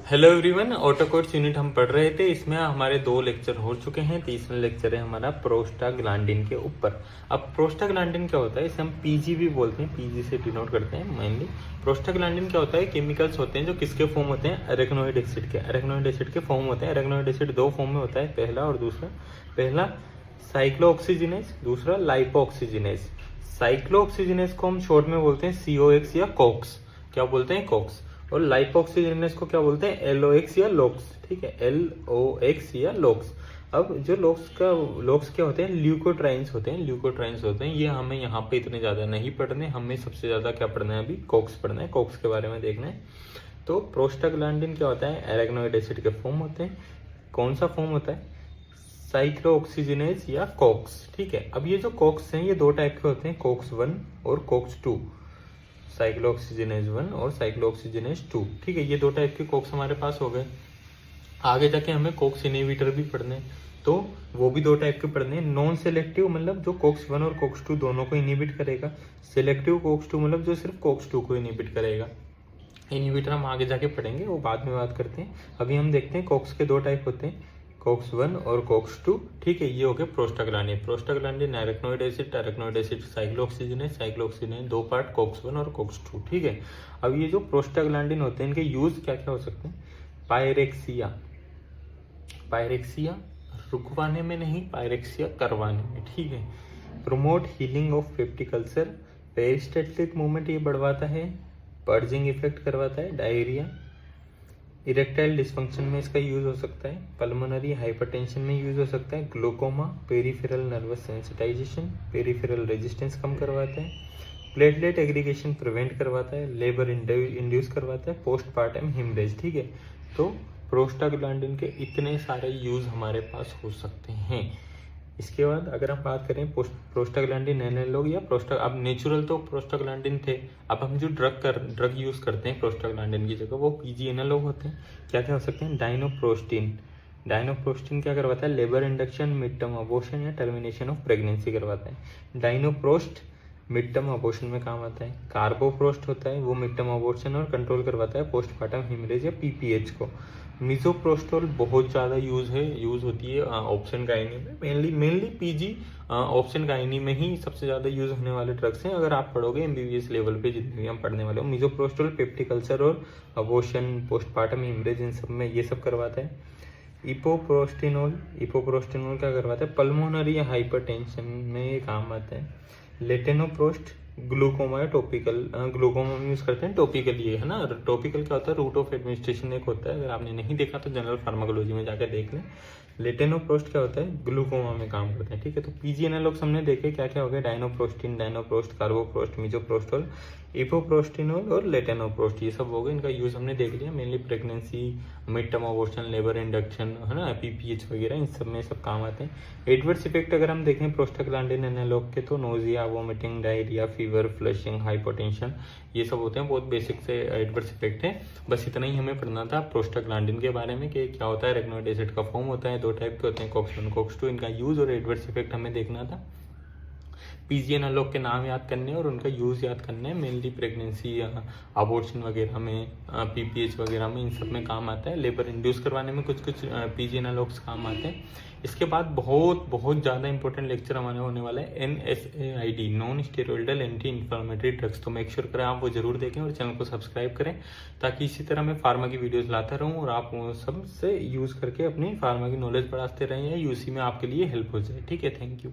Hello everyone, auto course unit हम पढ़ रहे थे। इसमें हमारे 2 लेक्चर हो चुके हैं। तीसरा लेक्चर है हमारा प्रोस्टाग्लैंडिन के ऊपर। अब प्रोस्टाग्लैंडिन क्या होता है, इसे हम पीजी भी बोलते हैं, पीजी से डिनोट करते हैं मेनली। प्रोस्टाग्लैंडिन क्या होता है, केमिकल्स होते हैं जो किसके फॉर्म होते हैं, अरेक्नोइड एसिड के। अरेक्नोइड एसिड के फॉर्म होते हैं। अरेक्नोइड एसिड 2 फॉर्म में होता है, पहला और दूसरा। पहला साइक्लोऑक्सीजिनेज, दूसरा लाइपोऑक्सीजिनेज। साइक्लोऑक्सीजिनेज को हम शॉर्ट में बोलते हैं COX या कोक्स। क्या बोलते हैं, कोक्स। और लाइपोऑक्सीजिनेज को क्या बोलते हैं, LOX या लोक्स। ठीक है, LOX या लोक्स। अब जो लोक्स क्या होते हैं, ल्यूकोट्राइन्स होते हैं। ल्यूकोट्राइन्स होते हैं, ये हमें यहाँ पे इतने ज्यादा नहीं पढ़ने। हमें सबसे ज्यादा क्या पढ़ना है, अभी कोक्स पढ़ना है, कोक्स के बारे में देखना है। तो प्रोस्टाग्लैंडिन क्या होता है, अरेक्नोइड एसिड के फॉर्म होते हैं। कौन सा फॉर्म होता है, साइक्लोऑक्सीजिनेज या कोक्स। ठीक है, अब ये जो कोक्स हैं ये 2 टाइप के होते हैं, कोक्स 1 और कोक्स 2। साइक्लोऑक्सीजिनेज 1 और साइक्लोऑक्सीजिनेज 2। ठीक है, ये 2 टाइप के कोक्स हमारे पास हो गए। आगे जाके हमें कोक्स इनहिबिटर भी पढ़ने, तो वो भी 2 टाइप के पढ़ने। नॉन सेलेक्टिव मतलब जो कोक्स 1 और कोक्स 2 दोनों को इनहिबिट करेगा। सेलेक्टिव कोक्स 2 मतलब जो सिर्फ कोक्स 2 को इनहिबिट करेगा। इनहिबिटर हम आगे जाके पढ़ेंगे, वो बाद में बात करते हैं। अभी हम देखते हैं कोक्स के 2 टाइप होते हैं, कोक्स 1 और कोक्स 2। ठीक है, ये हो गया प्रोस्टाग्लैंडिन। प्रोस्टाग्लैंडिन अरेक्नोइड acid cyclooxygenase. Cyclooxygenase 2 part, COX 1 और कोक्स 2। ठीक है, अब ये जो प्रोस्टाग्लैंडिन होते हैं इनके यूज क्या क्या हो सकते हैं। पायरेक्सिया, पायरेक्सिया रुकवाने में नहीं, पायरेक्सिया करवाने में। ठीक है, promote healing of peptic ulcer. Peristaltic movement ये बढ़वाता है, पर्जिंग इफेक्ट करवाता है, डायरिया। इरेक्टाइल डिस्फंक्शन में इसका यूज हो सकता है। पल्मोनरी हाइपरटेंशन में यूज हो सकता है। Glaucoma, peripheral nervous sensitization, peripheral resistance कम करवाता है। प्लेटलेट एग्रीगेशन प्रिवेंट करवाता है। लेबर इंड्यूस करवाता है। Postpartum haemorrhage. ठीक है, तो प्रोस्टाग्लैंडिन के इतने सारे यूज हमारे पास हो सकते हैं। इसके बाद अगर हम बात करें प्रोस्टाग्लैंडिन एनालॉग या अब नेचुरल तो प्रोस्टाग्लैंडिन थे, अब हम जो ड्रग यूज करते हैं प्रोस्टाग्लैंडिन की जगह वो पीजी एनालॉग होते हैं। क्या क्या हो सकते हैं, डाइनोप्रोस्टिन। डाइनोप्रोस्टिन क्या करवाता है, labour induction, mid term abortion या टर्मिनेशन ऑफ प्रेगनेंसी करवाता है। डाइनोप्रोस्ट मिड टर्म अबॉर्शन में काम आता है। कार्बोप्रोस्ट होता है, वो मिड टर्म अबॉर्शन और कंट्रोल करवाता है पोस्टपार्टम हिमरेज या PPH को। मिजोप्रोस्टोल बहुत ज़्यादा यूज होती है ऑप्शन गाइनी में, मेनली पीजी ऑप्शन गाइनी में ही सबसे ज़्यादा यूज होने वाले ड्रग्स हैं। अगर आप पढ़ोगे MBBS लेवल पे, जितने भी हम पढ़ने वाले हो, मिजोप्रोस्टोल पेप्टिक अल्सर और अबॉर्शन, पोस्टपार्टम हिमरेज, इन सब में ये सब करवाता है। इपोप्रोस्टिनोल क्या करवाता है, पल्मोनरी हाइपरटेंशन में ये काम आता है। लेटेनोप्रोस्ट ग्लूकोमा या टॉपिकल, ग्लूकोमा में यूज करते हैं टॉपिकल, ये है ना। टॉपिकल क्या होता है, रूट ऑफ एडमिनिस्ट्रेशन एक होता है, अगर आपने नहीं देखा तो जनरल फार्माकोलॉजी में जाकर देख लें। लेटेनोप्रोस्ट क्या होता है, ग्लूकोमा में काम करते हैं। ठीक है, तो पीजी एनालॉग्स हमने देखे क्या क्या हो गए, डाइनोप्रोस्टिन, डाइनोप्रोस्ट, कार्बोप्रोस्ट, मिजोप्रोस्टोल, इपोप्रोस्टिनोल और लेटेनोप्रोस्ट, ये सब हो गए। इनका यूज हमने देख लिया, mainly pregnancy, mid term abortion, labour induction, है ना, PPH वगैरह, इन सब में सब काम आते हैं। एडवर्स इफेक्ट अगर हम देखें प्रोस्टाग्लैंडिन एनालॉग के, तो nausea, vomiting, diarrhoea, fever, flushing, hypotension, ये सब होते हैं। बहुत बेसिक से एडवर्स इफेक्ट है। बस इतना ही हमें पढ़ना था प्रोस्टाग्लैंडिन के बारे में कि क्या होता है। अरेक्नोइड एसिड का फॉर्म होता है, 2 टाइप के होते हैं, कोक्स 1, कोक्स 2। इनका यूज और एडवर्स इफेक्ट हमें देखना था। पीजी एनालॉग के नाम याद करने और उनका यूज याद करना है, मेनली प्रेगनेंसी या अबॉर्शन वगैरह में, PPH वगैरह में, इन सब में काम आता है। लेबर इंड्यूस करवाने में कुछ पीजी एनालॉग्स काम आते हैं। इसके बाद बहुत ज़्यादा इंपॉर्टेंट लेक्चर हमारे होने वाला है NSAID, non steroidal anti inflammatory drugs. तो मेक श्योर करें आप वो जरूर देखें और चैनल को सब्सक्राइब करें, ताकि इसी तरह मैं फार्मा की वीडियोस लाता रहूं और आप सबसे यूज करके अपनी फार्मा की नॉलेज बढ़ाते रहें या UC में आपके लिए हेल्प हो जाए। ठीक है, थैंक यू।